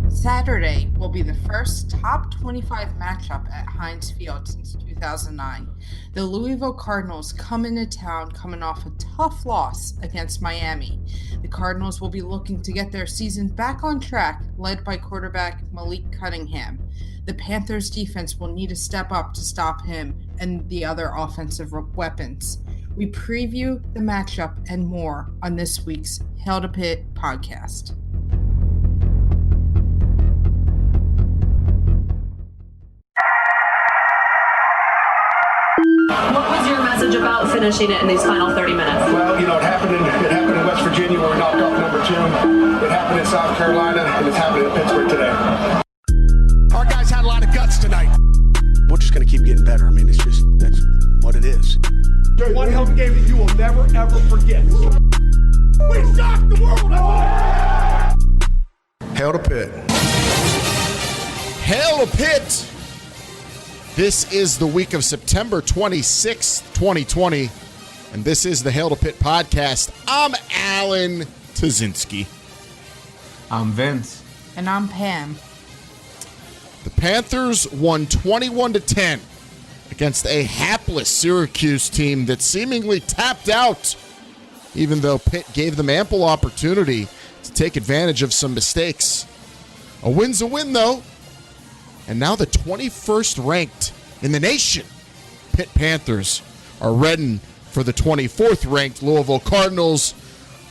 Saturday will be the first top 25 matchup at Heinz Field since 2009. The Louisville Cardinals come into town coming off a tough loss against Miami. The Cardinals will be looking to get their season back on track, led by quarterback Malik Cunningham. The Panthers defense will need to step up to stop him and the other offensive weapons. We preview the matchup and more on this week's Hail to Pitt podcast. What was your message about finishing it in these final 30 minutes? Well, it happened in West Virginia where we knocked off number 2. It happened in South Carolina, and it's happening in Pittsburgh today. Our guys had a lot of guts tonight. We're just going to keep getting better. I mean, that's what it is. One hell of a game that you will never, ever forget. We shocked the world! Hail to Pitt. Hail to Pitt! This is the week of September 26th, 2020, and this is the Hail to Pitt podcast. I'm Alan Tazinski. I'm Vince. And I'm Pam. The Panthers won 21-10 against a hapless Syracuse team that seemingly tapped out, even though Pitt gave them ample opportunity to take advantage of some mistakes. A win's a win, though. And now the 21st ranked in the nation Pitt Panthers are readying for the 24th ranked Louisville Cardinals.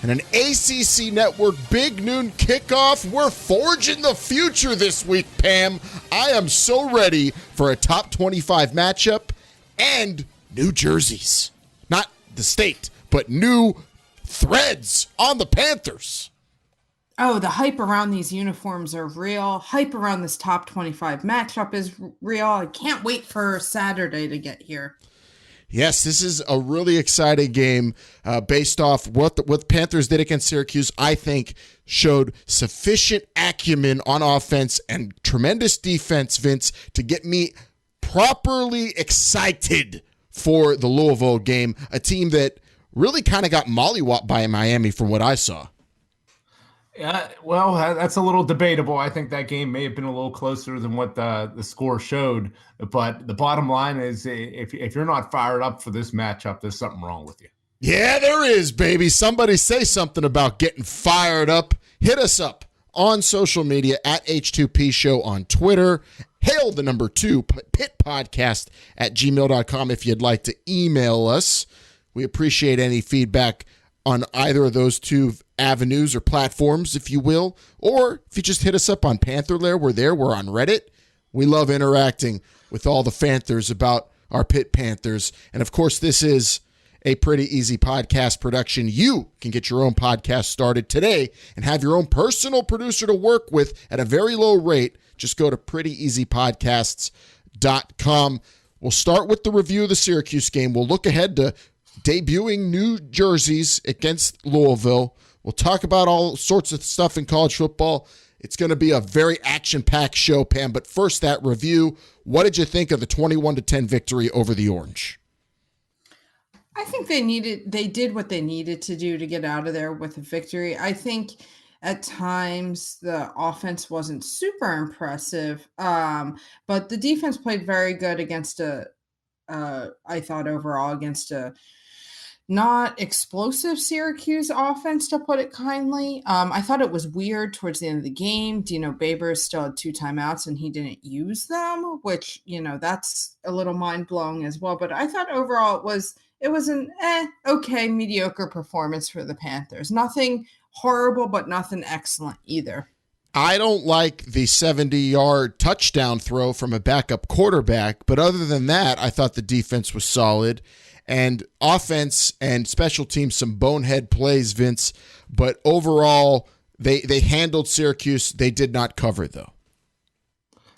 And an ACC Network big noon kickoff. We're forging the future this week, Pam. I am so ready for a top 25 matchup and new jerseys. Not the state, but new threads on the Panthers. Oh, the hype around these uniforms are real. Hype around this top 25 matchup is real. I can't wait for Saturday to get here. Yes, this is a really exciting game based off what the Panthers did against Syracuse. I think showed sufficient acumen on offense and tremendous defense, Vince, to get me properly excited for the Louisville game, a team that really kind of got mollywopped by Miami from what I saw. Yeah, well, that's a little debatable. I think that game may have been a little closer than what the score showed. But the bottom line is, if you're not fired up for this matchup, there's something wrong with you. Yeah, there is, baby. Somebody say something about getting fired up. Hit us up on social media at H2P Show on Twitter. Hail the number 2 Pitt Podcast at gmail.com if you'd like to email us. We appreciate any feedback on either of those two avenues or platforms, if you will, or if you just hit us up on Panther Lair, we're there. We're on Reddit. We love interacting with all the Panthers about our Pitt Panthers. And of course, this is a pretty easy podcast production. You can get your own podcast started today and have your own personal producer to work with at a very low rate. Just go to prettyeasypodcasts.com. We'll start with the review of the Syracuse game. We'll look ahead to debuting new jerseys against Louisville. We'll talk about all sorts of stuff in college football. It's going to be a very action-packed show, Pam. But first, that review. What did you think of the 21-10 victory over the Orange? I think they did what they needed to do to get out of there with a victory. I think at times the offense wasn't super impressive, but the defense played very good against I thought overall against a not explosive Syracuse offense, to put it kindly. I thought it was weird towards the end of the game. Dino Babers still had 2 timeouts and he didn't use them, which, that's a little mind-blowing as well. But I thought overall it was an okay, mediocre performance for the Panthers. Nothing horrible, but nothing excellent either. I don't like the 70-yard touchdown throw from a backup quarterback, but other than that, I thought the defense was solid. And offense and special teams, some bonehead plays, Vince. But overall, they handled Syracuse. They did not cover, though.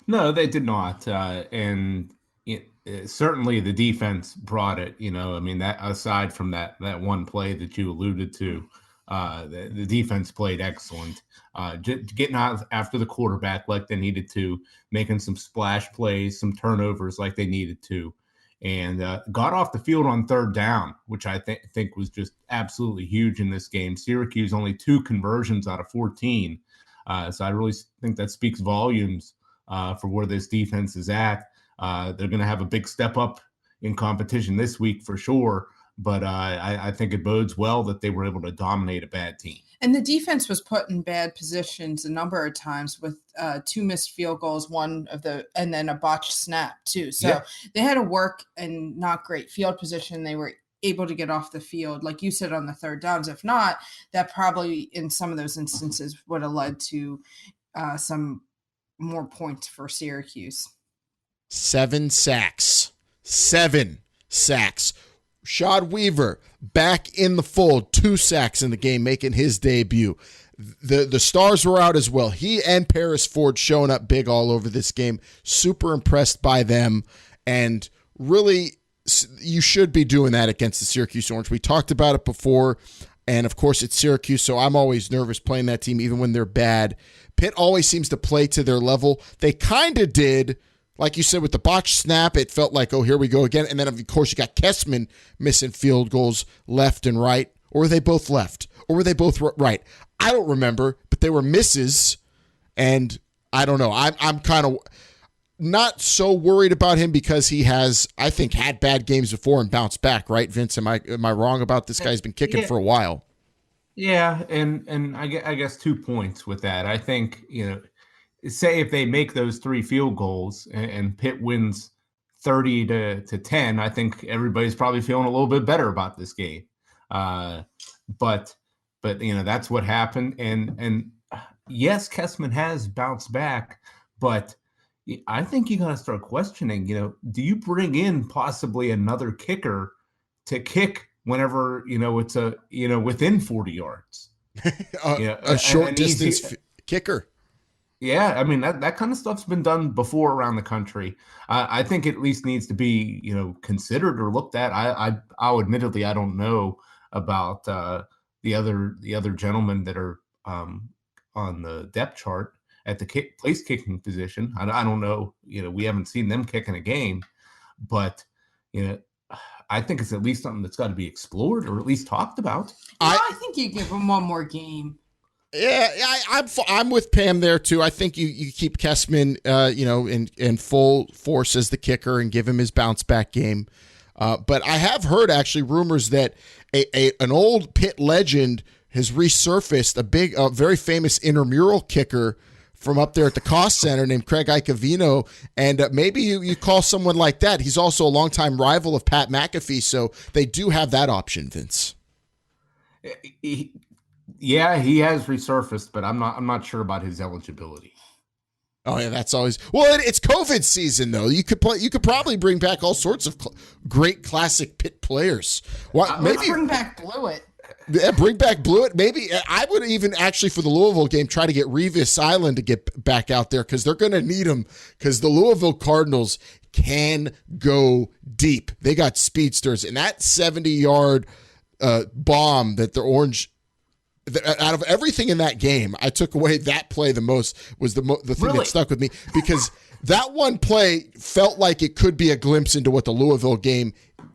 No, they did not. Certainly the defense brought it. That aside from that one play that you alluded to, the defense played excellent. Getting out after the quarterback like they needed to, making some splash plays, some turnovers like they needed to. And got off the field on 3rd down, which I think was just absolutely huge in this game. Syracuse only 2 conversions out of 14. So I really think that speaks volumes for where this defense is at. They're going to have a big step up in competition this week for sure. But I think it bodes well that they were able to dominate a bad team. And the defense was put in bad positions a number of times with 2 missed field goals, and then a botched snap too. So they had to work in not great field position. They were able to get off the field, like you said, on the third downs. If not, that probably in some of those instances would have led to some more points for Syracuse. 7 sacks. 7 sacks. Shad Weaver back in the fold, 2 sacks in the game, making his debut. The stars were out as well. He and Paris Ford showing up big all over this game. Super impressed by them, and really, you should be doing that against the Syracuse Orange. We talked about it before, and of course it's Syracuse, so I'm always nervous playing that team even when they're bad. Pitt always seems to play to their level. They kind of did. Like you said, with the botched snap, it felt like, oh, here we go again. And then, of course, you got Kessman missing field goals left and right. Or were they both left? Or were they both right? I don't remember, but they were misses. And I don't know. I'm kind of not so worried about him because he has, I think, had bad games before and bounced back, right, Vince? Am I wrong about this guy's been kicking for a while? Yeah, and I guess 2 points with that. I think, say if they make those 3 field goals and Pitt wins 30 to 10, I think everybody's probably feeling a little bit better about this game. But that's what happened. And yes, Kessman has bounced back, but I think you got to start questioning, do you bring in possibly another kicker to kick whenever, it's within 40 yards? A short distance kicker. Yeah, I mean, that kind of stuff's been done before around the country. I think it at least needs to be, considered or looked at. I'll admittedly, I don't know about the other gentlemen that are on the depth chart at the place kicking position. I don't know. We haven't seen them kick in a game, but I think it's at least something that's got to be explored or at least talked about. I think you give them one more game. Yeah, I'm with Pam there too. I think you keep Kessman, in full force as the kicker and give him his bounce back game. But I have heard actually rumors that an old Pitt legend has resurfaced, a very famous intramural kicker from up there at the Cost Center named Craig Icavino, and maybe you call someone like that. He's also a longtime rival of Pat McAfee, so they do have that option, Vince. Yeah, he has resurfaced, but I'm not sure about his eligibility. Oh yeah, that's always it's COVID season though. You could probably bring back all sorts of great classic Pitt players. Maybe bring back Blewett. Yeah, bring back Blewett. Maybe I would even actually for the Louisville game try to get Revis Island to get back out there because they're going to need him because the Louisville Cardinals can go deep. They got speedsters and that 70-yard bomb that the Orange. Out of everything in that game, I took away that play the most was the thing that stuck with me because that one play felt like it could be a glimpse into what the Louisville game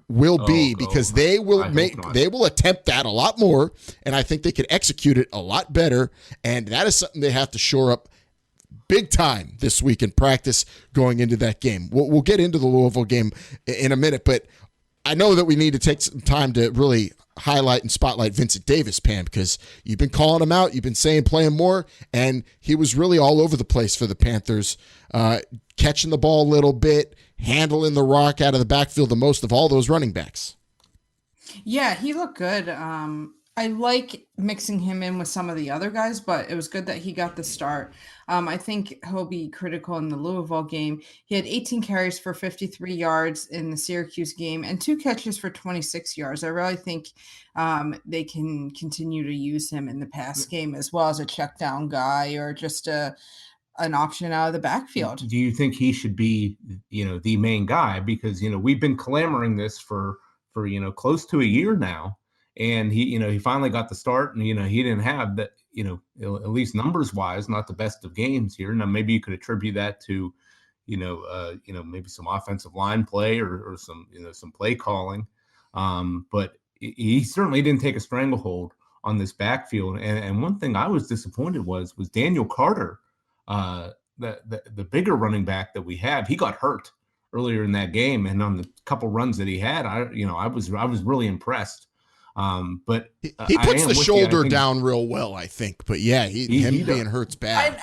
will be because they will attempt that a lot more, and I think they could execute it a lot better, and that is something they have to shore up big time this week in practice going into that game. We'll get into the Louisville game in a minute, but I know that we need to take some time to really highlight and spotlight Vincent Davis, Pam, because you've been calling him out. You've been saying play him more, and he was really all over the place for the Panthers, catching the ball a little bit, handling the rock out of the backfield the most of all those running backs. Yeah, he looked good. I like mixing him in with some of the other guys, but it was good that he got the start. I think he'll be critical in the Louisville game. He had 18 carries for 53 yards in the Syracuse game and 2 catches for 26 yards. I really think they can continue to use him in the pass game as well as a check down guy or just an option out of the backfield. Do you think he should be, the main guy? Because, we've been clamoring this for close to a year now. And he finally got the start, and he didn't have that, at least numbers wise, not the best of games here. Now maybe you could attribute that to, maybe some offensive line play or some play calling, but he certainly didn't take a stranglehold this backfield. And one thing I was disappointed was Daniel Carter, the bigger running back that we have. He got hurt earlier in that game, and on the couple runs that he had, I was really impressed. But he puts the shoulder down real well, I think. But yeah, him being hurt's bad.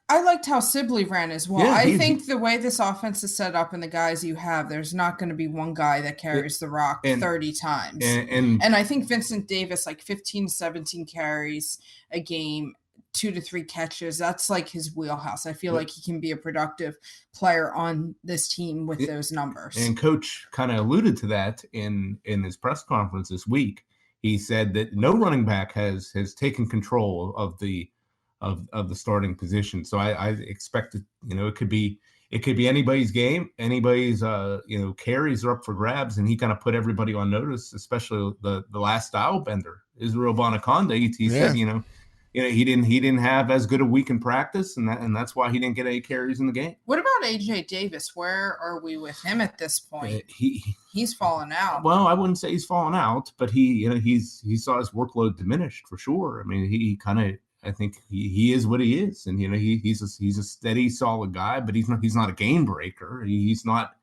I liked how Sibley ran as well. Yeah, I think the way this offense is set up and the guys you have, there's not going to be one guy that carries the rock 30 times. And I think Vincent Davis, like 15, 17 carries a game, 2 to 3 catches. That's like his wheelhouse. I feel like he can be a productive player on this team with those numbers. And Coach kind of alluded to that in his press conference this week. He said that no running back has taken control of the starting position. So I expect that, it could be anybody's game, anybody's carries are up for grabs, and he kind of put everybody on notice, especially the last style bender, Israel Bonaconda. He said, he didn't have as good a week in practice, and that's why he didn't get any carries in the game. What about AJ Davis? Where are we with him at this point? He's fallen out. Well, I wouldn't say he's fallen out, but he saw his workload diminished for sure. I mean, I think he is what he is, and he's a steady, solid guy, but he's not a game breaker. He's not.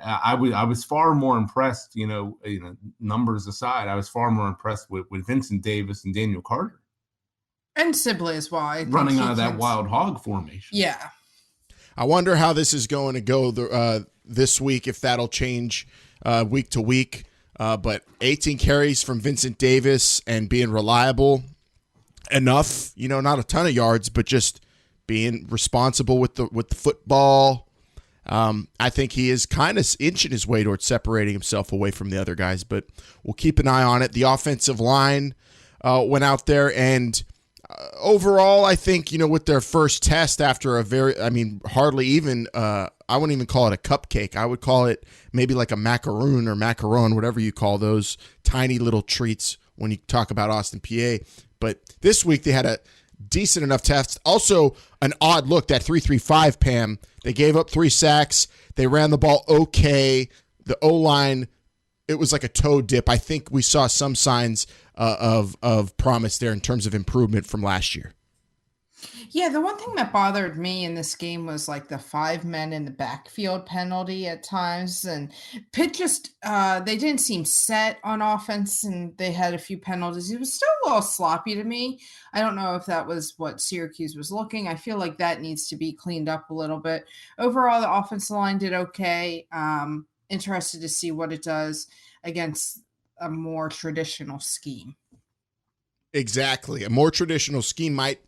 I was far more impressed. Numbers aside, I was far more impressed with Vincent Davis and Daniel Carter, and Sibley as well. Running out of that wild hog formation. Yeah, I wonder how this is going to go this week. If that'll change week to week, but 18 carries from Vincent Davis and being reliable enough, not a ton of yards, but just being responsible with the football. I think he is kind of inching his way towards separating himself away from the other guys, but we'll keep an eye on it. The offensive line went out there, and overall, I think, with their first test after hardly even, I wouldn't even call it a cupcake. I would call it maybe like a macaroon or macaron, whatever you call those tiny little treats when you talk about Austin, PA. But this week they had a decent enough test. Also, an odd look, that 3-3-5, Pam. They gave up 3 sacks. They ran the ball okay. The O-line, it was like a toe dip. I think we saw some signs of promise there in terms of improvement from last year. Yeah, the one thing that bothered me in this game was like the 5 men in the backfield penalty at times. And Pitt just, they didn't seem set on offense, and they had a few penalties. It was still a little sloppy to me. I don't know if that was what Syracuse was looking. I feel like that needs to be cleaned up a little bit. Overall, the offensive line did okay. Interested to see what it does against a more traditional scheme. Exactly. A more traditional scheme might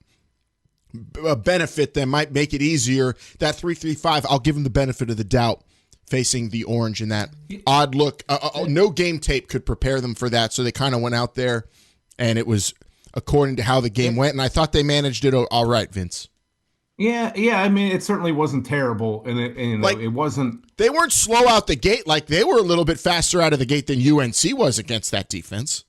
benefit them, might make it easier. That 3-3-5, I'll give them the benefit of the doubt facing the orange in that odd look. No game tape could prepare them for that, so they kind of went out there, and it was according to how the game went, and I thought they managed it all right, Vince. Yeah. I mean, it certainly wasn't terrible, and it wasn't. They weren't slow out the gate. Like, they were a little bit faster out of the gate than UNC was against that defense.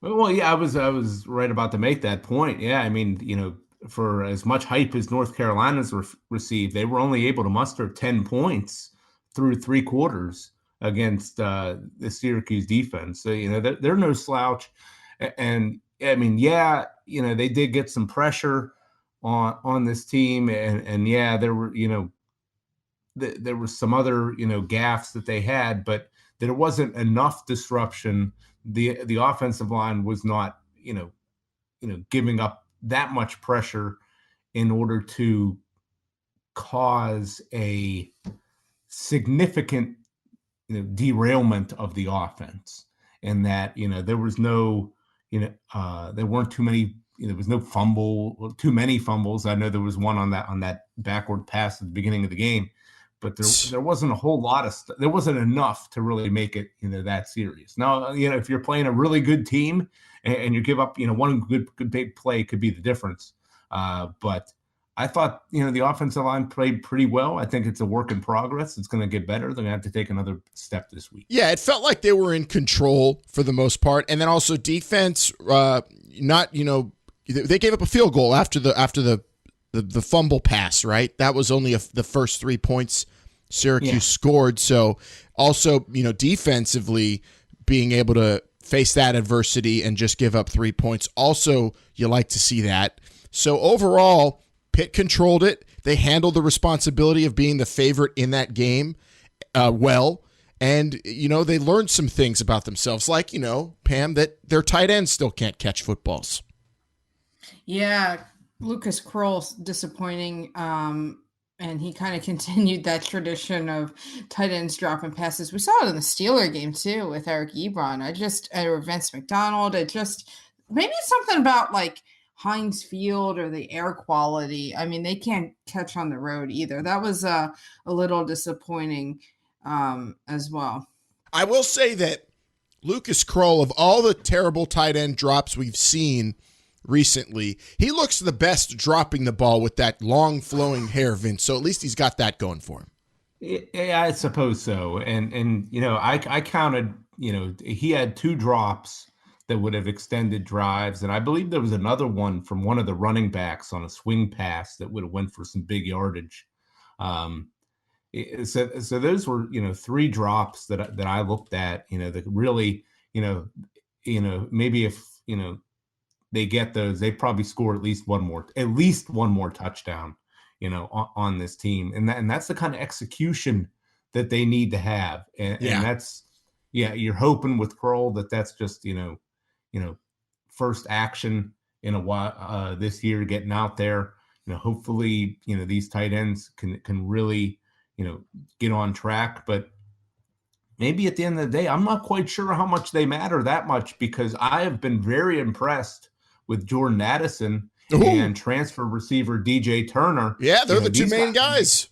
Well, yeah, I was right about to make that point. Yeah, I mean, for as much hype as North Carolina's received, they were only able to muster 10 points through 3 quarters against the Syracuse defense. So, they're no slouch. And I mean, they did get some pressure on this team. And there were, there were some other, gaffes that they had, but there wasn't enough disruption. The offensive line was not, giving up that much pressure in order to cause a significant derailment of the offense. And that, there was no, there weren't too many, there was no too many fumbles. I know there was one on that backward pass at the beginning of the game, but there wasn't a whole lot of there wasn't enough to really make it, that serious. Now, if you're playing a really good team and you give up, one good big play could be the difference. But I thought, the offensive line played pretty well. I think it's a work in progress. It's going to get better. They're going to have to take another step this week. Yeah, it felt like they were in control for the most part. And then also defense, they gave up a field goal after the fumble pass, right? That was only the first 3 points Syracuse scored. So also, defensively being able to face that adversity and just give up 3 points. Also, you like to see that. So overall, Pitt controlled it. They handled the responsibility of being the favorite in that game well. And, they learned some things about themselves, like, Pam, that their tight ends still can't catch footballs. Yeah, Lucas Kroll's disappointing. And he kind of continued that tradition of tight ends dropping passes. We saw it in the Steeler game, too, with Eric Ebron. Or Vince McDonald. Maybe it's something about, like, Heinz Field or the air quality. I mean, they can't catch on the road either. That was a little disappointing as well. I will say that Lucas Kroll, of all the terrible tight end drops we've seen recently, he looks the best dropping the ball with that long flowing hair, Vince. So at least he's got that going for him. Yeah, I suppose so. And I counted, he had 2 drops that would have extended drives. And I believe there was another one from one of the running backs on a swing pass that would have went for some big yardage. So those were, 3 drops that I looked at, that really, maybe if, they get those, they probably score at least one more touchdown, on this team. And that's the kind of execution that they need to have. And that's, you're hoping with Kroll that's just, first action in a while this year, getting out there. Hopefully, these tight ends can really, get on track. But maybe at the end of the day, I'm not quite sure how much they matter that much, because I have been very impressed with Jordan Addison and transfer receiver DJ Turner. Yeah, they're the 2 main guys.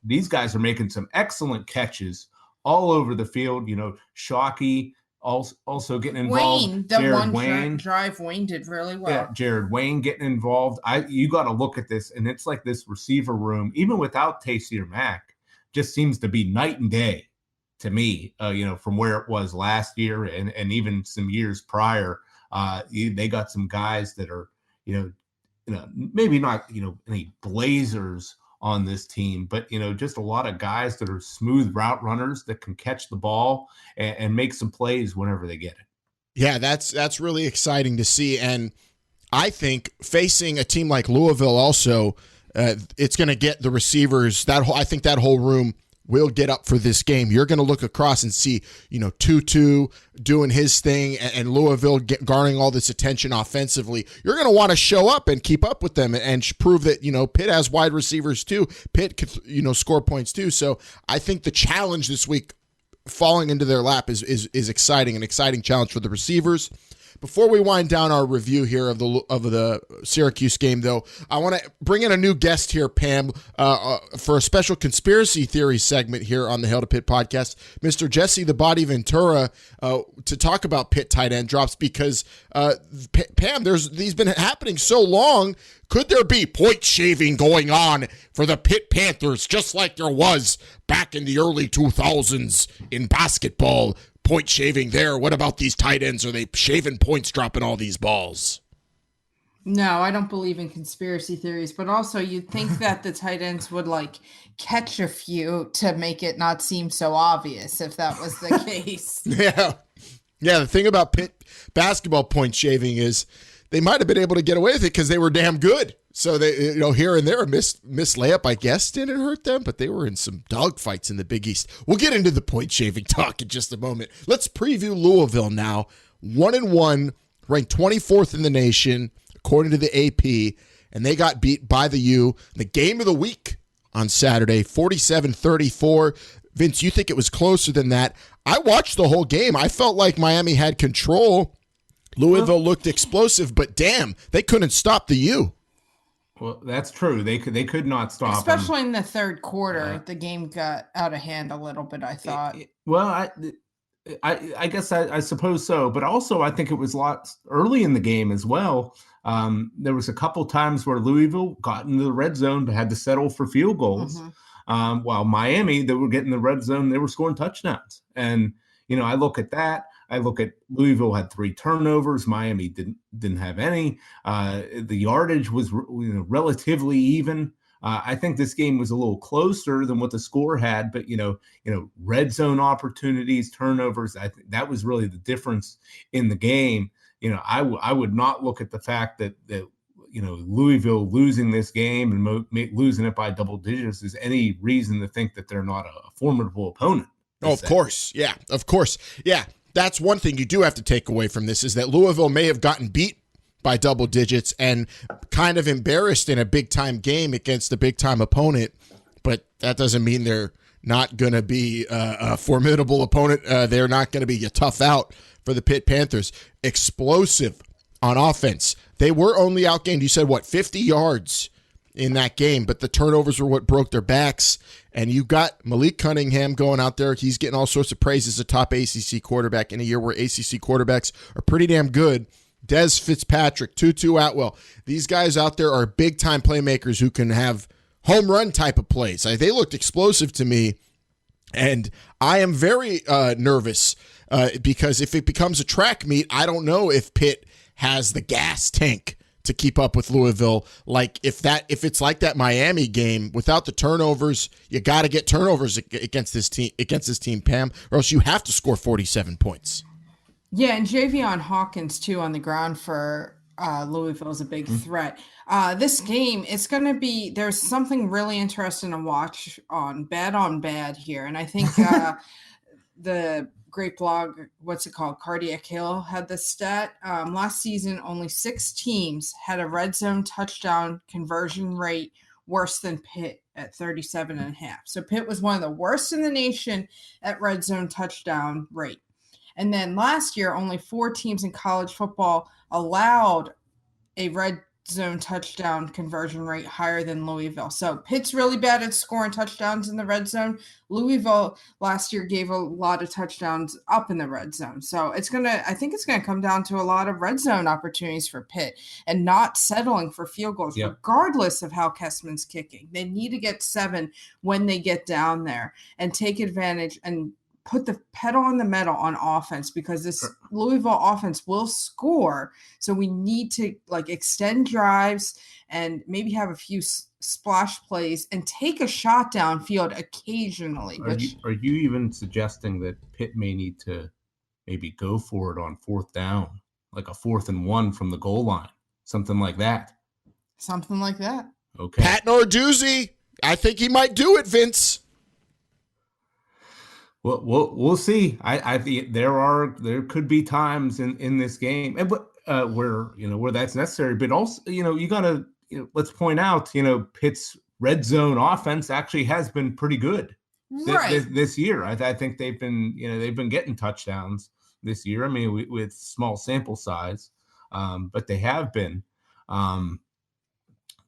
These guys are making some excellent catches all over the field. Shockey also getting involved. Drive Wayne did really well. Yeah, Jared Wayne getting involved. You got to look at this, and it's like this receiver room, even without Tayseer Mack, just seems to be night and day to me. From where it was last year and even some years prior. They got some guys that are, maybe not, any blazers on this team, but, just a lot of guys that are smooth route runners that can catch the ball and make some plays whenever they get it. Yeah, that's really exciting to see. And I think facing a team like Louisville also, it's going to get the receivers, I think that whole room will get up for this game. You're going to look across and see, Tutu doing his thing and Louisville garnering all this attention offensively. You're going to want to show up and keep up with them and prove that, Pitt has wide receivers too. Pitt could, score points too. So I think the challenge this week falling into their lap is exciting, an exciting challenge for the receivers. Before we wind down our review here of the Syracuse game, though, I want to bring in a new guest here, Pam, for a special conspiracy theory segment here on the Hail to Pitt podcast, Mr. Jesse the Body Ventura, to talk about Pitt tight end drops, because, Pam, these been happening so long. Could there be point shaving going on for the Pitt Panthers, just like there was back in the early 2000s in basketball? Point shaving there. What about these tight ends? Are they shaving points, dropping all these balls? No, I don't believe in conspiracy theories, but also you'd think that the tight ends would catch a few to make it not seem so obvious if that was the case. Yeah. The thing about Pitt basketball point shaving is they might have been able to get away with it because they were damn good. So they, here and there, a miss layup, I guess, didn't hurt them, but they were in some dogfights in the Big East. We'll get into the point shaving talk in just a moment. Let's preview Louisville now. 1-1, ranked 24th in the nation, according to the AP, and they got beat by the U. The game of the week on Saturday, 47-34. Vince, you think it was closer than that? I watched the whole game. I felt like Miami had control. Louisville looked explosive, but damn, they couldn't stop the U. Well, that's true. They could not stop especially in the third quarter. The game got out of hand a little bit, I thought. I guess I suppose so, but also I think it was lots early in the game as well. There was a couple times where Louisville got into the red zone but had to settle for field goals. While Miami, they were getting the red zone, they were scoring touchdowns. And I look at that. I look at Louisville had 3 turnovers. Miami didn't have any. The yardage was relatively even I think this game was a little closer than what the score had, but red zone opportunities, turnovers. I think that was really the difference in the game. I would not look at the fact that Louisville losing this game and losing it by double digits is any reason to think that they're not a formidable opponent. Oh, of course. Yeah, of course. Yeah, that's one thing you do have to take away from this is that Louisville may have gotten beat by double digits and kind of embarrassed in a big-time game against a big-time opponent, but that doesn't mean they're not going to be a formidable opponent. They're not going to be a tough out for the Pitt Panthers. Explosive on offense. They were only outgained, you said, 50 yards in that game, but the turnovers were what broke their backs, and you got Malik Cunningham going out there. He's getting all sorts of praise as a top ACC quarterback in a year where ACC quarterbacks are pretty damn good. Des Fitzpatrick, Tutu Atwell. These guys out there are big-time playmakers who can have home run type of plays. They looked explosive to me, and I am very nervous because if it becomes a track meet, I don't know if Pitt has the gas tank to keep up with Louisville. Like if it's like that Miami game without the turnovers, you got to get turnovers against this team, Pam, or else you have to score 47 points. Yeah, and Javion Hawkins, too, on the ground for Louisville is a big threat. This game, it's going to be – there's something really interesting to watch on Bad here. And I think the great blog, what's it called, Cardiac Hill, had this stat. Last season, only 6 teams had a red zone touchdown conversion rate worse than Pitt at 37.5. So Pitt was one of the worst in the nation at red zone touchdown rate. And then last year, only 4 teams in college football allowed a red zone touchdown conversion rate higher than Louisville. So Pitt's really bad at scoring touchdowns in the red zone. Louisville last year gave a lot of touchdowns up in the red zone. So I think it's gonna come down to a lot of red zone opportunities for Pitt and not settling for field goals, regardless of how Kessman's kicking. They need to get 7 when they get down there and take advantage and put the pedal on the metal on offense, because this Louisville offense will score. So we need to extend drives and maybe have a few splash plays and take a shot downfield occasionally. Are you even suggesting that Pitt may need to maybe go for it on 4th down, like a 4th and 1 from the goal line, something like that? Something like that. Okay. Pat Narduzzi, I think he might do it, Vince. Well, we'll see. I think there could be times in this game and where that's necessary, but also you gotta let's point out Pitt's red zone offense actually has been pretty good this year. I think they've been getting touchdowns this year. I mean, with small sample size, but they have been.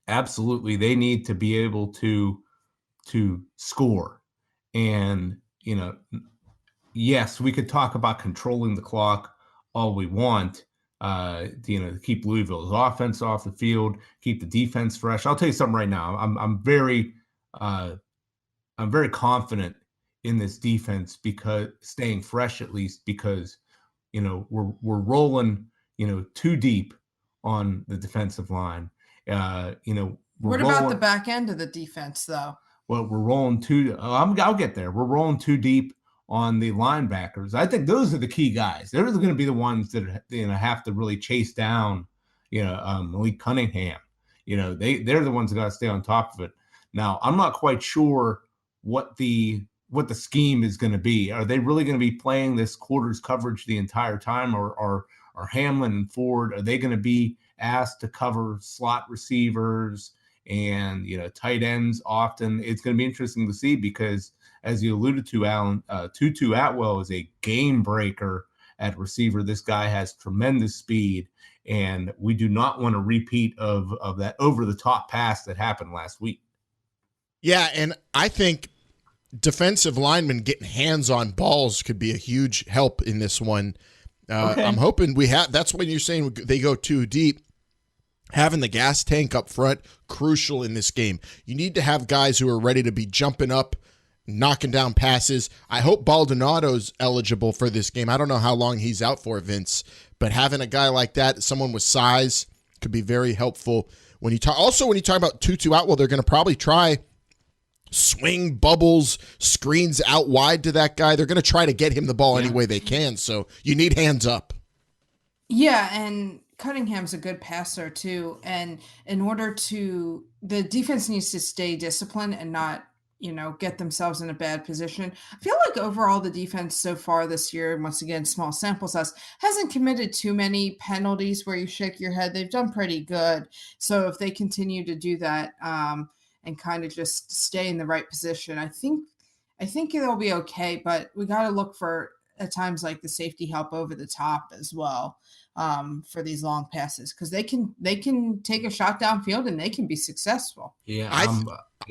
Absolutely, they need to be able to score. And yes, we could talk about controlling the clock all we want, to keep Louisville's offense off the field, keep the defense fresh. I'll tell you something right now. I'm very confident in this defense, because staying fresh, at least because we're rolling too deep on the defensive line. What about the back end of the defense, though? Well, we're rolling I'll get there. We're rolling too deep on the linebackers. I think those are the key guys. They're going to be the ones that have to really chase down, Malik Cunningham. They're the ones that got to stay on top of it. Now, I'm not quite sure what the scheme is going to be. Are they really going to be playing this quarters coverage the entire time, or are Hamlin and Ford, are they going to be asked to cover slot receivers and tight ends often? It's going to be interesting to see, because as you alluded to, Alan, Tutu Atwell is a game breaker at receiver. This guy has tremendous speed, and we do not want a repeat of that over the top pass that happened last week. Yeah, and I think defensive linemen getting hands on balls could be a huge help in this one. Okay. I'm hoping that's when you're saying they go too deep. Having the gas tank up front, crucial in this game. You need to have guys who are ready to be jumping up, knocking down passes. I hope Baldonado's eligible for this game. I don't know how long he's out for, Vince, but having a guy like that, someone with size, could be very helpful When you talk about Tutu out, well, they're going to probably try swing bubbles, screens out wide to that guy. They're going to try to get him the ball any way they can. So you need hands up. Yeah, and Cunningham's a good passer too. And in order to, the defense needs to stay disciplined and not, get themselves in a bad position. I feel like overall the defense so far this year, once again, small sample size, hasn't committed too many penalties where you shake your head. They've done pretty good. So if they continue to do that and kind of just stay in the right position, I think it'll be okay. But we got to look for, at times, like the safety help over the top as well for these long passes, because they can take a shot downfield and they can be successful. Yeah,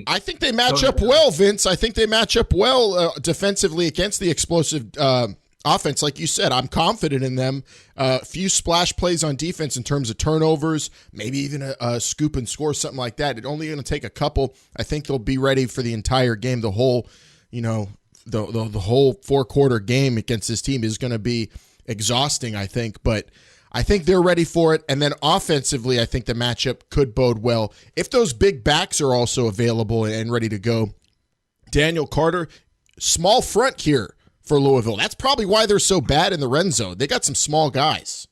I think they match up well, Vince. I think they match up well defensively against the explosive offense. Like you said, I'm confident in them. A few splash plays on defense in terms of turnovers, maybe even a scoop and score, something like that. It's only going to take a couple. I think they'll be ready for the entire game. The whole, the whole 4-quarter game against this team is going to be exhausting, I think. But I think they're ready for it. And then offensively, I think the matchup could bode well. If those big backs are also available and ready to go, Daniel Carter, small front here for Louisville. That's probably why they're so bad in the red zone. They got some small guys.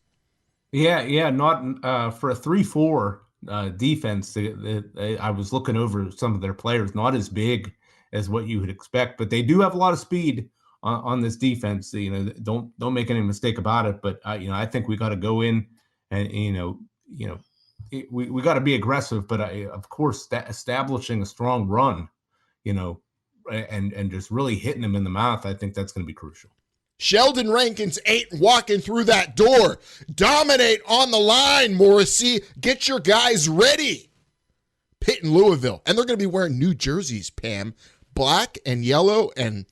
Yeah, not for a 3-4 defense. I was looking over some of their players, not as big as what you would expect, but they do have a lot of speed on this defense. Don't make any mistake about it. But I think we got to go in and we got to be aggressive. But of course, establishing a strong run, and just really hitting them in the mouth, I think that's going to be crucial. Sheldon Rankins ain't walking through that door. Dominate on the line, Morrissey. Get your guys ready. Pitt and Louisville. And they're going to be wearing new jerseys, Pam. Black and yellow and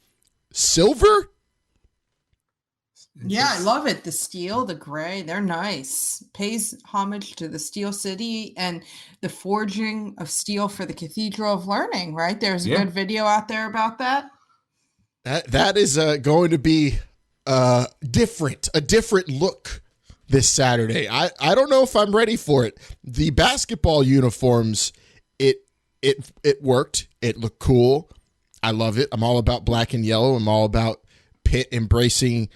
silver? Yeah, I love it. The steel, the gray, they're nice. Pays homage to the Steel City and the forging of steel for the Cathedral of Learning, right? There's a good video out there about that. That is going to be a different look this Saturday. I don't know if I'm ready for it. The basketball uniforms, it worked. It looked cool. I love it. I'm all about black and yellow. I'm all about Pitt embracing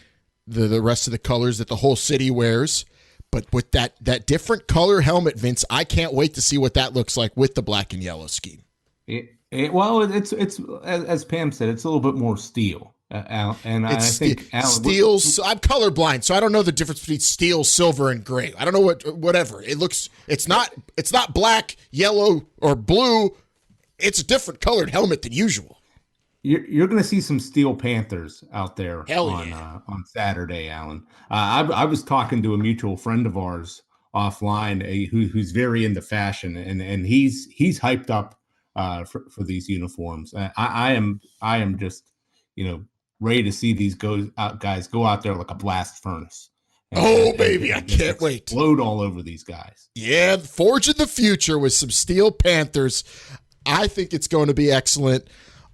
the rest of the colors that the whole city wears. But with that different color helmet, Vince, I can't wait to see what that looks like with the black and yellow scheme. Well, it's as Pam said, it's a little bit more steel. I think steel. I'm colorblind, so I don't know the difference between steel, silver, and gray. I don't know whatever it looks. It's not black, yellow, or blue. It's a different colored helmet than usual. You're going to see some Steel Panthers out there on Saturday, Alan. I was talking to a mutual friend of ours offline who's very into fashion, and he's hyped up for these uniforms. I am just ready to see these guys go out there like a blast furnace. Baby, I can't wait. Explode all over these guys. Yeah, forging the future with some Steel Panthers. I think it's going to be excellent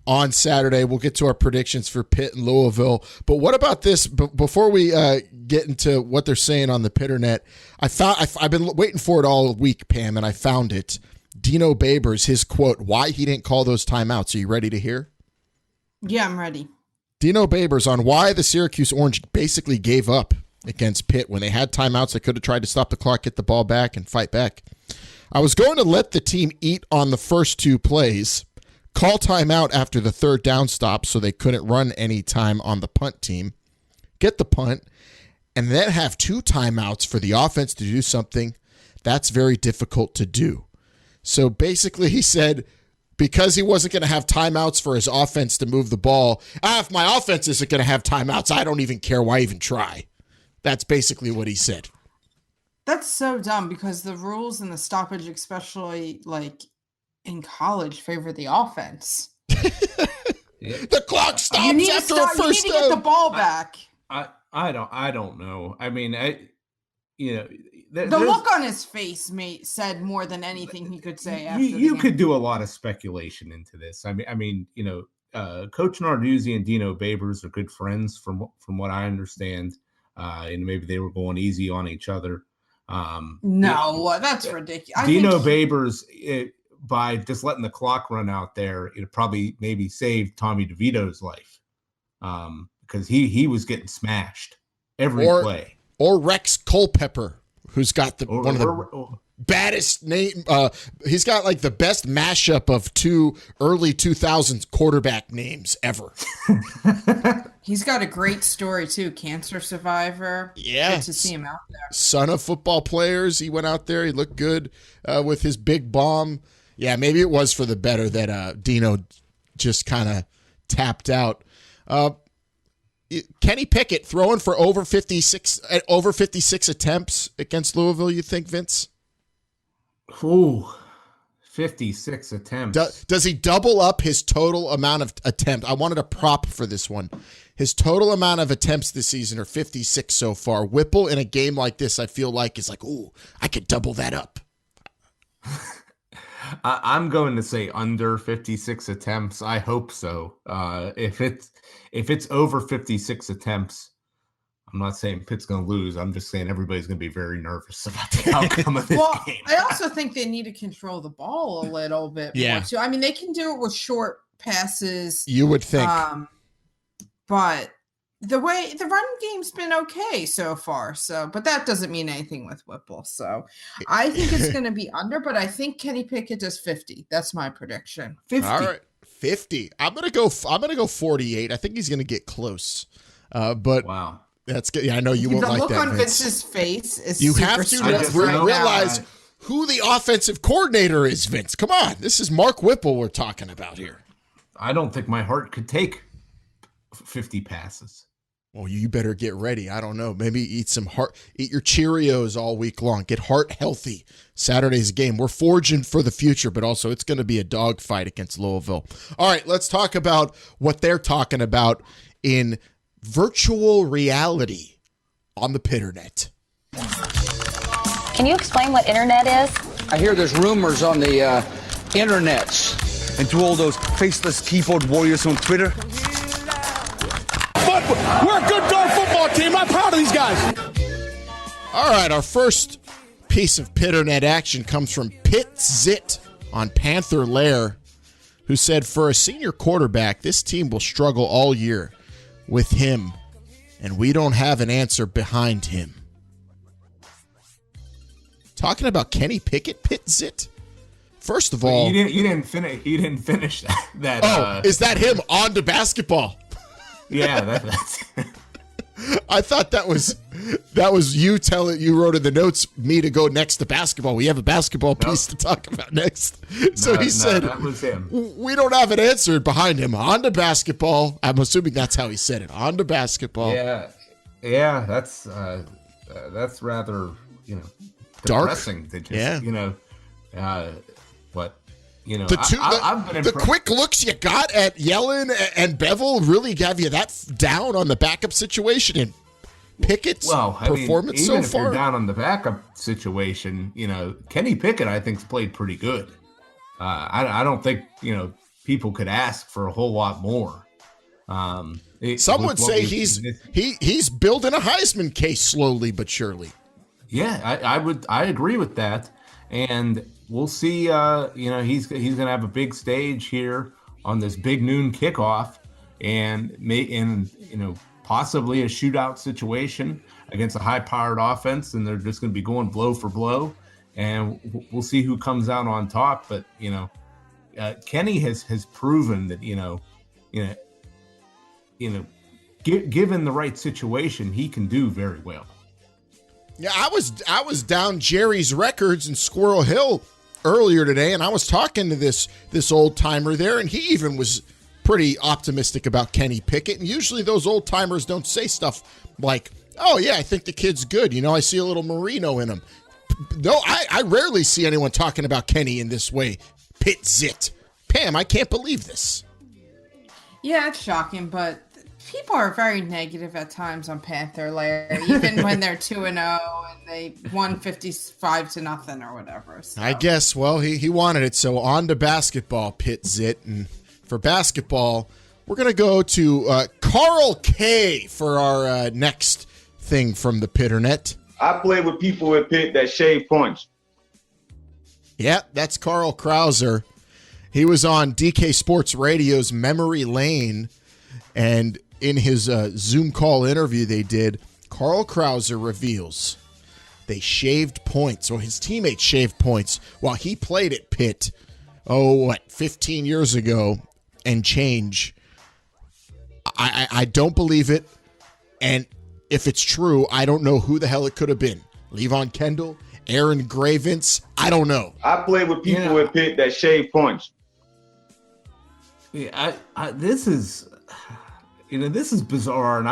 on Saturday. We'll get to our predictions for Pitt and Louisville. But what about this? Before we get into what they're saying on the Pitternet, I've been waiting for it all week, Pam, and I found it. Dino Babers, his quote, why he didn't call those timeouts. Are you ready to hear? Yeah, I'm ready. Dino Babers on why the Syracuse Orange basically gave up against Pitt when they had timeouts. They could have tried to stop the clock, get the ball back, and fight back. I was going to let the team eat on the first 2 plays, call timeout after the 3rd down stop so they couldn't run any time on the punt team, get the punt, and then have 2 timeouts for the offense to do something. That's very difficult to do. So basically he said because he wasn't going to have timeouts for his offense to move the ball, if my offense isn't going to have timeouts, I don't even care. Why even try? That's basically what he said. That's so dumb because the rules and the stoppage, especially like in college, favor the offense. The clock stops after a first down. You need to get the ball back. I don't know. I mean, the look on his face said more than anything he could say. After you could do a lot of speculation into this. I mean, Coach Narduzzi and Dino Babers are good friends from what I understand, and maybe they were going easy on each other. No, that's ridiculous. Dino Babers, by just letting the clock run out there, it probably maybe saved Tommy DeVito's life because he was getting smashed every play. Or Rex Culpepper, who's got one of the baddest name. He's got like the best mashup of two early 2000s quarterback names ever. He's got a great story too. Cancer survivor. Yeah, good to see him out there. Son of football players. He went out there. He looked good with his big bomb. Yeah, maybe it was for the better that Dino just kind of tapped out. Kenny Pickett throwing for over 56 attempts against Louisville, you think, Vince? Ooh, 56 attempts. Does he double up his total amount of attempts? I wanted a prop for this one. His total amount of attempts this season are 56 so far. Whipple in a game like this, I feel like, is like, ooh, I could double that up. I'm going to say under 56 attempts. I hope so. If it's over 56 attempts, I'm not saying Pitt's going to lose. I'm just saying everybody's going to be very nervous about the outcome of this game. I also think they need to control the ball a little bit more too. I mean, they can do it with short passes. You would think. But the run game's been okay so far. But that doesn't mean anything with Whipple. So I think it's going to be under, but I think Kenny Pickett does 50. That's my prediction. 50. All right. 50. I'm going to go 48. I think he's going to get close. But wow. That's good. Yeah, I know you won't like that. The look on Vince. Vince's face is you have to realize who the offensive coordinator is, Vince. Come on. This is Mark Whipple we're talking about here. I don't think my heart could take 50 passes. Well, you better get ready. I don't know. Maybe eat your Cheerios all week long. Get heart healthy. Saturday's game. We're forging for the future, but also it's going to be a dogfight against Louisville. All right, let's talk about what they're talking about in virtual reality on the Pitternet. Can you explain what internet is? I hear there's rumors on the internets and to all those faceless keyboard warriors on Twitter. But we're a good darn football team. I'm proud of these guys. All right, our first piece of Pitternet action comes from Pitt Zit on Panther Lair, who said, for a senior quarterback, this team will struggle all year with him, and we don't have an answer behind him. Talking about Kenny Pickett, Pitt Zit. First of all, you didn't finish that. Is that him on to basketball? Yeah, that's. I thought that was you wrote in the notes me to go next to basketball. We have a basketball piece to talk about next. So he said that was him. We don't have an answer behind him. On to basketball. I'm assuming that's how he said it. On to basketball. Yeah, that's rather dark. depressing. To just, but. The quick looks you got at Yellen and Bevel really have you that down on the backup situation and Pickett's performance so far. Even if you're down on the backup situation, Kenny Pickett I think's played pretty good. I don't think people could ask for a whole lot more. Some would say he's building a Heisman case slowly but surely. Yeah, I agree with that, and we'll see. He's going to have a big stage here on this big noon kickoff, and possibly a shootout situation against a high-powered offense, and they're just going to be going blow for blow, and we'll see who comes out on top. But Kenny has proven that given the right situation, he can do very well. Yeah, I was down Jerry's Records in Squirrel Hill earlier today, and I was talking to this old timer there, and he even was pretty optimistic about Kenny Pickett. And usually those old timers don't say stuff like, "Oh yeah, I think the kid's good. I see a little Marino in him." No, I rarely see anyone talking about Kenny in this way. Pitt Zit. Pam, I can't believe this. Yeah, it's shocking, but people are very negative at times on Panther Lair, even when they're 2-0 and they won 55-0 or whatever. So. I guess, he wanted it. So on to basketball, Pitt Zit. And for basketball, we're going to go to Carl K for our next thing from the Pitternet. I played with people at Pitt that shave points. Yeah, that's Carl Krauser. He was on DK Sports Radio's Memory Lane, and in his Zoom call interview they did, Carl Krauser reveals they shaved points, or his teammates shaved points while he played at Pitt, 15 years ago and change. I don't believe it, and if it's true, I don't know who the hell it could have been. Levon Kendall, Aaron Gravens, I don't know. I played with people at Pitt that shave points. Yeah, this is bizarre, and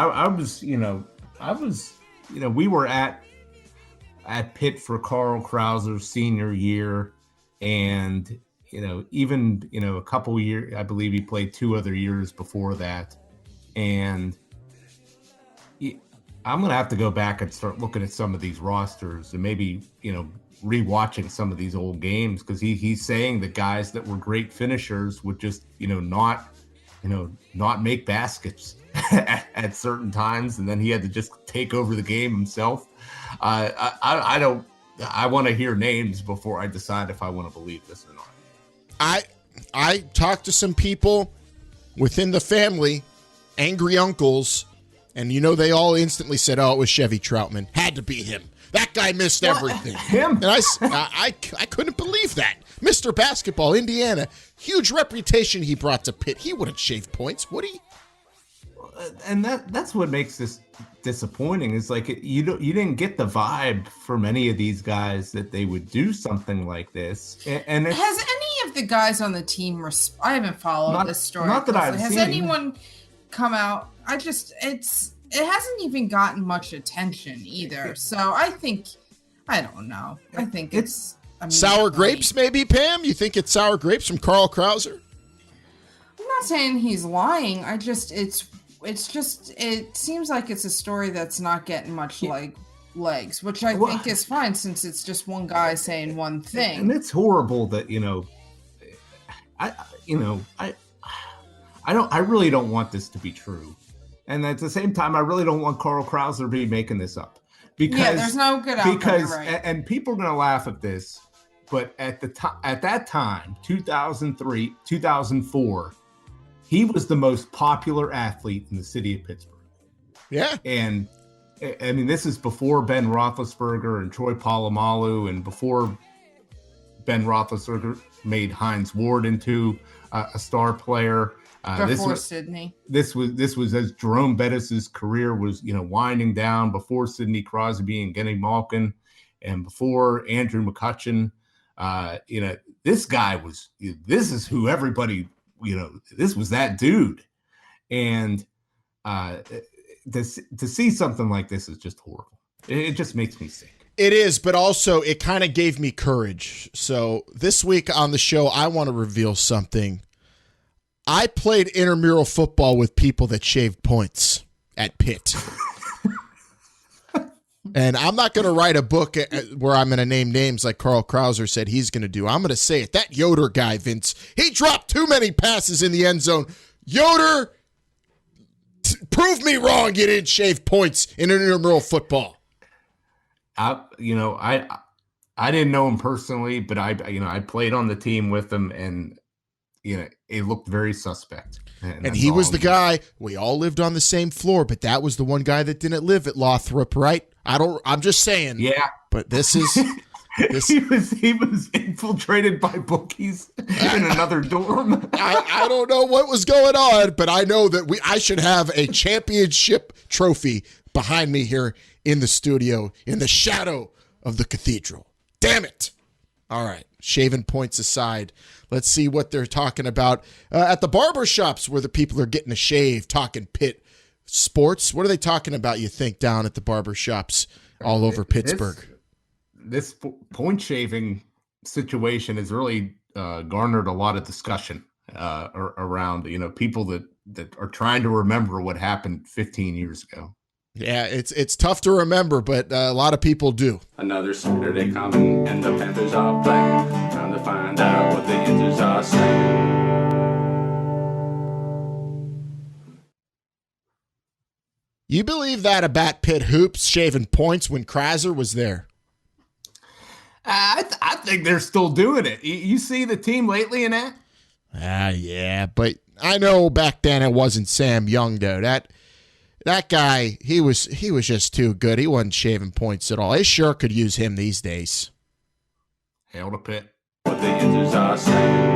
we were at Pitt for Carl Krauser's senior year, and even a couple years, I believe he played 2 other years before that, and I'm gonna have to go back and start looking at some of these rosters and maybe rewatching some of these old games, because he's saying that guys that were great finishers would just not make baskets at certain times, and then he had to just take over the game himself. I want to hear names before I decide if I want to believe this or not. I talked to some people within the family, angry uncles, and they all instantly said, "Oh, it was Chevy Troutman. Had to be him. That guy missed everything." Him? And I couldn't believe that. Mr. Basketball, Indiana, huge reputation he brought to Pitt. He wouldn't shave points, would he? And that's what makes this disappointing. Is like you didn't get the vibe from any of these guys that they would do something like this. And has any of the guys on the team? I haven't followed this story. Not that I've Has seen. anyone come out? It hasn't even gotten much attention either. So I don't know. I think it's sour grapes, maybe, Pam? You think it's sour grapes from Carl Krauser? I'm not saying he's lying. It seems like it's a story that's not getting much legs, which I think is fine, since it's just one guy saying one thing. And it's horrible that I really don't want this to be true. And at the same time, I really don't want Carl Krauser to be making this up, because there's no good outcome. Right. And people are going to laugh at this, but at that time, 2003, 2004, he was the most popular athlete in the city of Pittsburgh. Yeah. And I mean, this is before Ben Roethlisberger and Troy Polamalu, and before Ben Roethlisberger made Hines Ward into a star player. Sidney. This was as Jerome Bettis's career was, winding down, before Sidney Crosby and Kenny Malkin, and before Andrew McCutcheon. This guy was. This is who everybody. This was that dude, and to see something like this is just horrible. It just makes me sick. It is, but also it kind of gave me courage. So this week on the show, I want to reveal something. I played intramural football with people that shaved points at Pitt. And I'm not going to write a book where I'm going to name names like Carl Krauser said he's going to do. I'm going to say it. That Yoder guy, Vince, he dropped too many passes in the end zone. Yoder, prove me wrong. You didn't shave points in intramural football. I didn't know him personally, but I played on the team with him, and it looked very suspect. And he was the guy. We all lived on the same floor, but that was the one guy that didn't live at Lothrop, right? I'm just saying. Yeah. But this is he was infiltrated by bookies in another dorm. I don't know what was going on, but I know that I should have a championship trophy behind me here in the studio, in the shadow of the cathedral. Damn it. All right. Shaving points aside, let's see what they're talking about at the barber shops where the people are getting a shave, talking Pitt sports. What are they talking about, you think, down at the barber shops all over Pittsburgh? This point shaving situation has really garnered a lot of discussion around, people that are trying to remember what happened 15 years ago. Yeah, it's tough to remember, but a lot of people do. Another Saturday coming, and the Panthers are playing, trying to find out what the answers are saying. You believe that about Pitt hoops shaving points when Kreiser was there? I think they're still doing it. You see the team lately in that? Yeah, but I know back then it wasn't Sam Young, though. That guy, he was just too good. He wasn't shaving points at all. They sure could use him these days. Hail to Pitt. What the injuries are saying.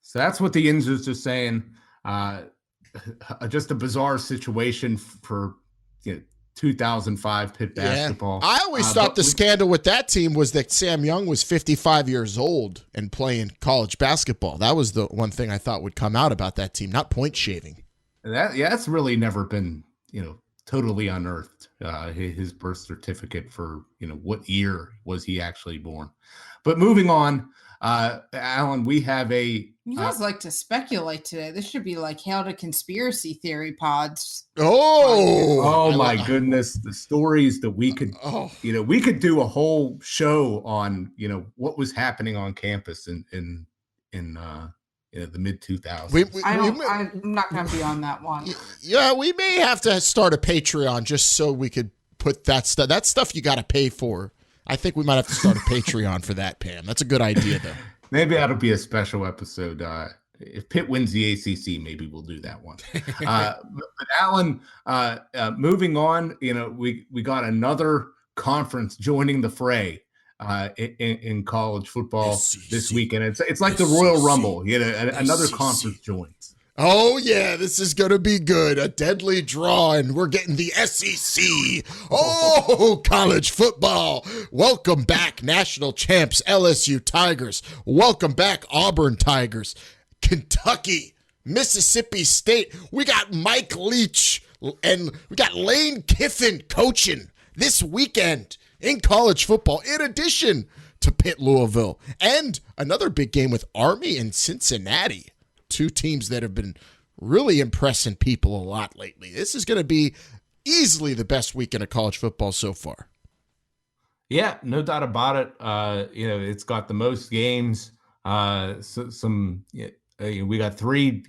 So that's what the Inzers are saying. Just a bizarre situation for 2005 Pitt basketball. I always thought the scandal with that team was that Sam Young was 55 years old and playing college basketball. That was the one thing I thought would come out about that team, not point shaving. That's really never been, totally unearthed. His birth certificate for, what year was he actually born. But moving on, Alan, we have you guys like to speculate today. This should be like Hail to Conspiracy Theory pods. Oh my goodness. The stories that we could, we could do a whole show on, what was happening on campus in the mid 2000s. I'm not going to be on that one. Yeah, we may have to start a Patreon just so we could put that stuff. That stuff you got to pay for. I think we might have to start a Patreon for that, Pam. That's a good idea, though. Maybe that'll be a special episode. If Pitt wins the ACC, maybe we'll do that one. But Alan, moving on, we got another conference joining the fray in college football this weekend. It's like the Royal Rumble. Another conference joins. Oh, yeah, this is going to be good. A deadly draw, and we're getting the SEC. Oh, college football. Welcome back, national champs, LSU Tigers. Welcome back, Auburn Tigers. Kentucky, Mississippi State. We got Mike Leach, and we got Lane Kiffin coaching this weekend in college football, in addition to Pitt Louisville. And another big game with Army and Cincinnati. Two teams that have been really impressing people a lot lately. This is going to be easily the best weekend of college football so far. Yeah, no doubt about it. It's got the most games. We got 3,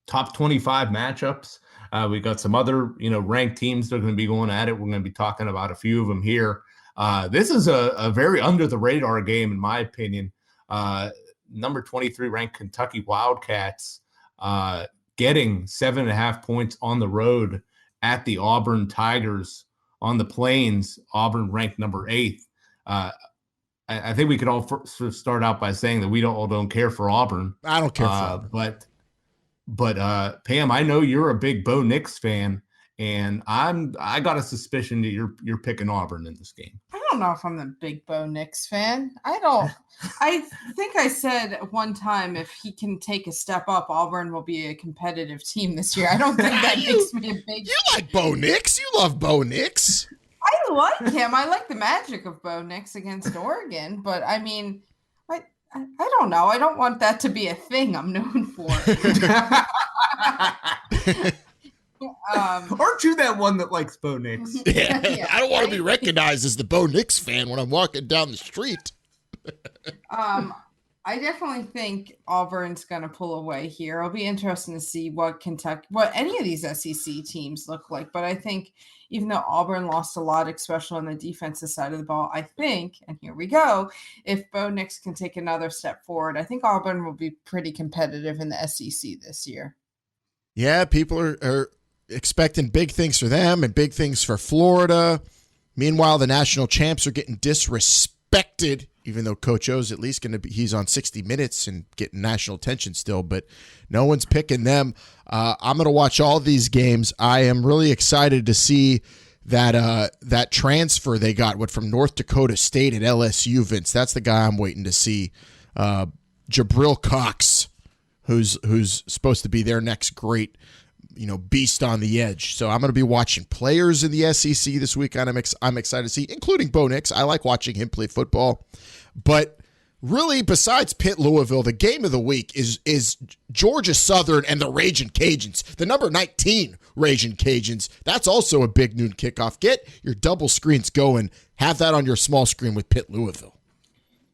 top 25 matchups. We got some other, ranked teams that are going to be going at it. We're going to be talking about a few of them here. This is a very under the radar game, in my opinion. Number 23 ranked Kentucky Wildcats getting 7.5 points on the road at the Auburn Tigers on the Plains. Auburn ranked number 8. I think we could all sort of start out by saying that we don't care for Auburn. I don't care for Auburn. But Pam, I know you're a big Bo Nix fan, and I got a suspicion that you're picking Auburn in this game. I don't know if I'm the big Bo Nix fan. I think I said one time if he can take a step up, Auburn will be a competitive team this year. I don't think that makes me a big. You like Bo Nix? You love Bo Nix. I like him. I like the magic of Bo Nix against Oregon, but I mean, I don't know. I don't want that to be a thing I'm known for. Aren't you that one that likes Bo Nix? Yeah. I don't want to be recognized as the Bo Nix fan when I'm walking down the street. I definitely think Auburn's going to pull away here. It'll be interesting to see what any of these SEC teams look like. But I think even though Auburn lost a lot, especially on the defensive side of the ball, I think, and here we go, if Bo Nix can take another step forward, I think Auburn will be pretty competitive in the SEC this year. Yeah, people are expecting big things for them and big things for Florida. Meanwhile, the national champs are getting disrespected, even though Coach O's at least he's on 60 Minutes and getting national attention still, but no one's picking them. I'm going to watch all these games. I am really excited to see that transfer they got from North Dakota State at LSU, Vince. That's the guy I'm waiting to see. Jabril Cox, who's supposed to be their next great beast on the edge. So I'm going to be watching players in the SEC this week. I'm excited to see, including Bo Nix. I like watching him play football. But really, besides Pitt Louisville, the game of the week is Georgia Southern and the Ragin' Cajuns, the number 19 Ragin' Cajuns. That's also a big noon kickoff. Get your double screens going. Have that on your small screen with Pitt Louisville.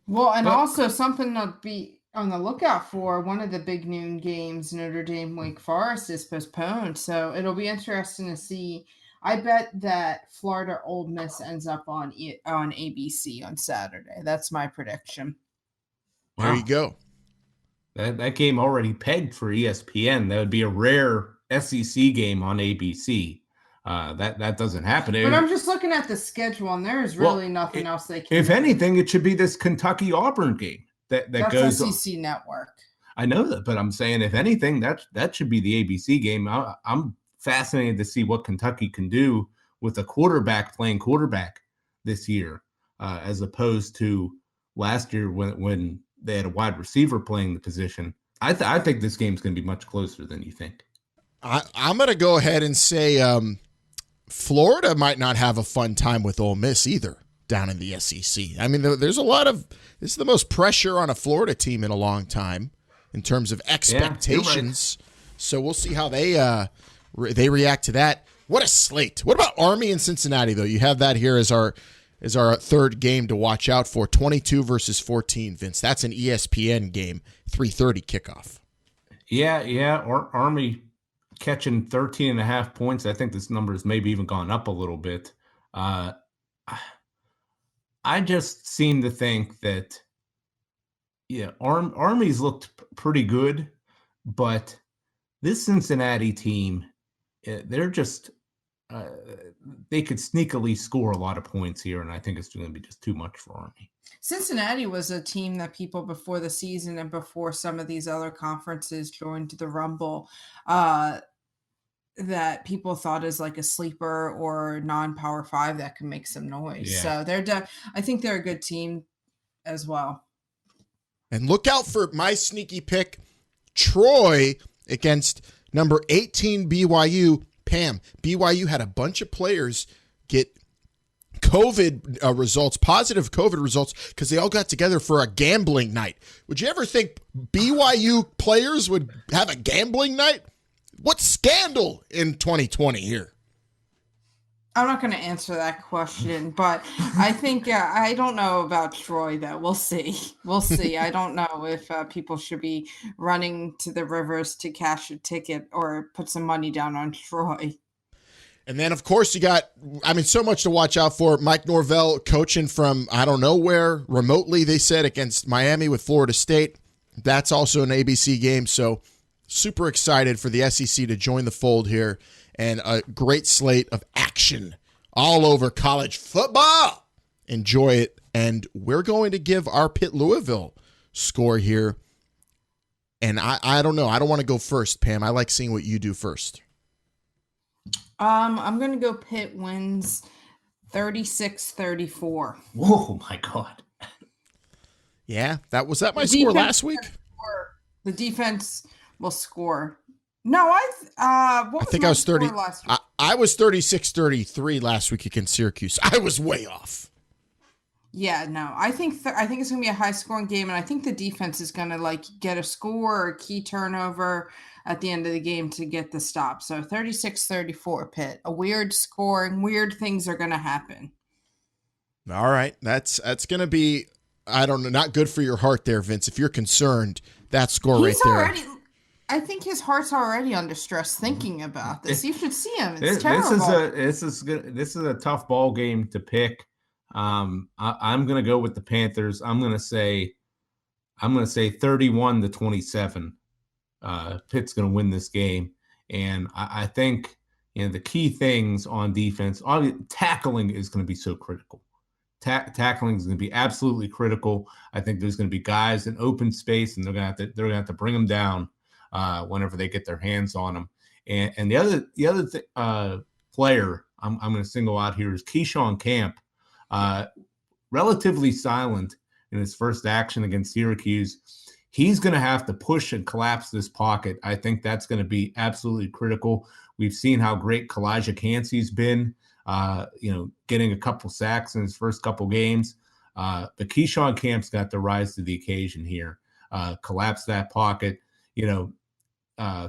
Well, and also something to be on the lookout for. One of the big noon games, Notre Dame Wake Forest, is postponed, so it'll be interesting to see. I bet that Florida Ole Miss ends up on ABC on Saturday. That's my prediction. There you go. That game already pegged for ESPN. That would be a rare SEC game on ABC. That doesn't happen. But I'm just looking at the schedule, and there's really nothing else they can. If anything, it should be this Kentucky Auburn game that goes on SEC Network. I know that, but I'm saying if anything, that should be the ABC game. I'm fascinated to see what Kentucky can do with a quarterback playing quarterback this year, as opposed to last year when they had a wide receiver playing the position. I think this game's going to be much closer than you think. I'm going to go ahead and say Florida might not have a fun time with Ole Miss either down in the SEC. I mean, there's a lot of – this is the most pressure on a Florida team in a long time in terms of expectations. Yeah, right. So we'll see how they react to that. What a slate. What about Army and Cincinnati, though? You have that here as our third game to watch out for. 22 versus 14, Vince. That's an ESPN game, 3:30 kickoff. Yeah. Army catching 13.5 points. I think this number has maybe even gone up a little bit. I just seem to think that, Army's looked pretty good, but this Cincinnati team, they're just they could sneakily score a lot of points here, and I think it's going to be just too much for Army. Cincinnati was a team that people before the season and before some of these other conferences joined the Rumble, that people thought is like a sleeper or non-Power 5 that can make some noise. Yeah. So I think they're a good team as well. And look out for my sneaky pick, Troy against number 18 BYU. Pam, BYU had a bunch of players get COVID results, positive COVID results, because they all got together for a gambling night. Would you ever think BYU players would have a gambling night? What scandal in 2020 here? I'm not going to answer that question, but I think I don't know about Troy, though. We'll see. I don't know if people should be running to the rivers to cash a ticket or put some money down on Troy. And then, of course, you got, so much to watch out for. Mike Norvell coaching from, I don't know where, remotely, they said, against Miami with Florida State. That's also an ABC game, so super excited for the SEC to join the fold here. And a great slate of action all over college football. Enjoy it. And we're going to give our Pitt Louisville score here. And I don't know. I don't want to go first, Pam. I like seeing what you do first. I'm going to go Pitt wins 36-34. Whoa, my God. Yeah, was that my score last week? The defense will score. No, I think I was 30. I was 36-33 last week against Syracuse. I was way off. Yeah, no, I think it's going to be a high scoring game, and I think the defense is going to get a score or a key turnover at the end of the game to get the stop. So 36-34 Pitt. A weird scoring, weird things are going to happen. All right, that's going to be, I don't know, not good for your heart there, Vince. If you're concerned, that score right there. I think his heart's already under stress thinking about this. You should see him. It's terrible. This is a tough ball game to pick. I'm going to go with the Panthers. I'm going to say 31-27. Pitt's going to win this game, and I think the key things on defense, tackling is going to be so critical. Tackling is going to be absolutely critical. I think there's going to be guys in open space, and they're going to have to bring them down whenever they get their hands on them. And the other player I'm going to single out here is Keyshawn Camp. Relatively silent in his first action against Syracuse. He's going to have to push and collapse this pocket. I think that's going to be absolutely critical. We've seen how great Kalijah Cansey's been, getting a couple sacks in his first couple games. But Keyshawn Camp's got to rise to the occasion here, collapse that pocket.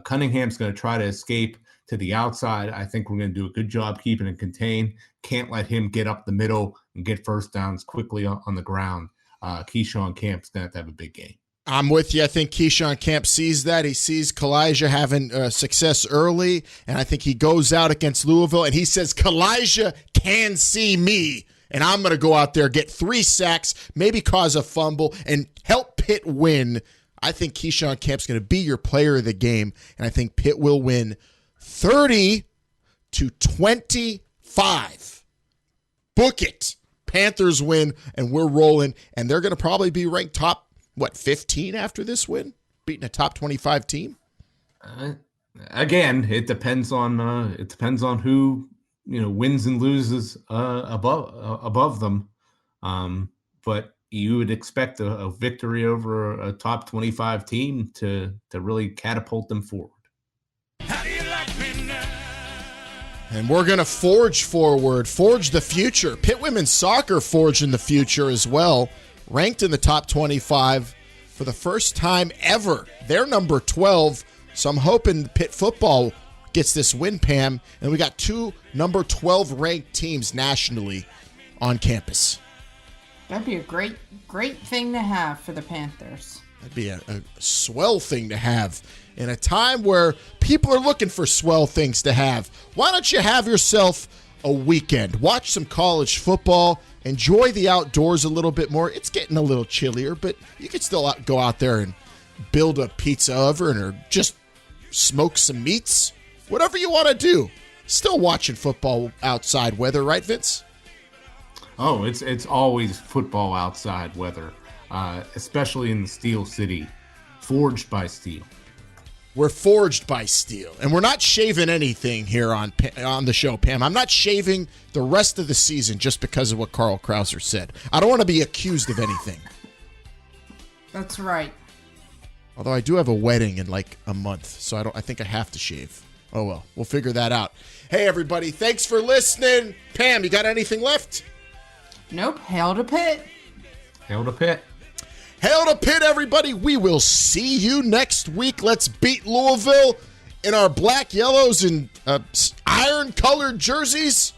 Cunningham's going to try to escape to the outside. I think we're going to do a good job keeping it contained. Can't let him get up the middle and get first downs quickly on the ground. Keyshawn Camp's going to have a big game. I'm with you. I think Keyshawn Camp sees that. He sees Kalijah having success early, and I think he goes out against Louisville, and he says, Kalijah can see me, and I'm going to go out there, get 3 sacks, maybe cause a fumble, and help Pitt win. I think Keyshawn Camp's going to be your player of the game, and I think Pitt will win 30-25. Book it. Panthers win, and we're rolling, and they're going to probably be ranked top 15 after this win, beating a top 25 team. Again, it depends on who wins and loses above them. But you would expect a victory over a top 25 team to really catapult them forward. And we're going to forge forward, forge the future. Pitt women's soccer forging the future as well. Ranked in the top 25 for the first time ever. They're number 12, so I'm hoping Pitt football gets this win, Pam, and we got 2 number 12 ranked teams nationally on campus. That'd be a great thing to have for the Panthers. That'd be a swell thing to have in a time where people are looking for swell things to have. Why don't you have yourself a weekend? Watch some college football. Enjoy the outdoors a little bit more. It's getting a little chillier, but you can still go out there and build a pizza oven or just smoke some meats. Whatever you want to do. Still watching football outside weather, right, Vince? Oh, it's always football outside weather, especially in the Steel City, forged by steel. We're forged by steel, and we're not shaving anything here on the show, Pam. I'm not shaving the rest of the season just because of what Carl Krauser said. I don't want to be accused of anything. That's right. Although I do have a wedding in like a month, so I think I have to shave. Oh well, we'll figure that out. Hey everybody, thanks for listening. Pam, you got anything left? Nope. Hail to Pitt. Hail to Pitt. Hail to Pitt, everybody. We will see you next week. Let's beat Louisville in our black, yellows, and iron-colored jerseys.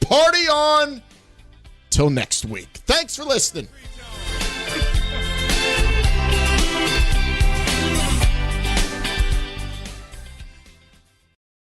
Party on till next week. Thanks for listening.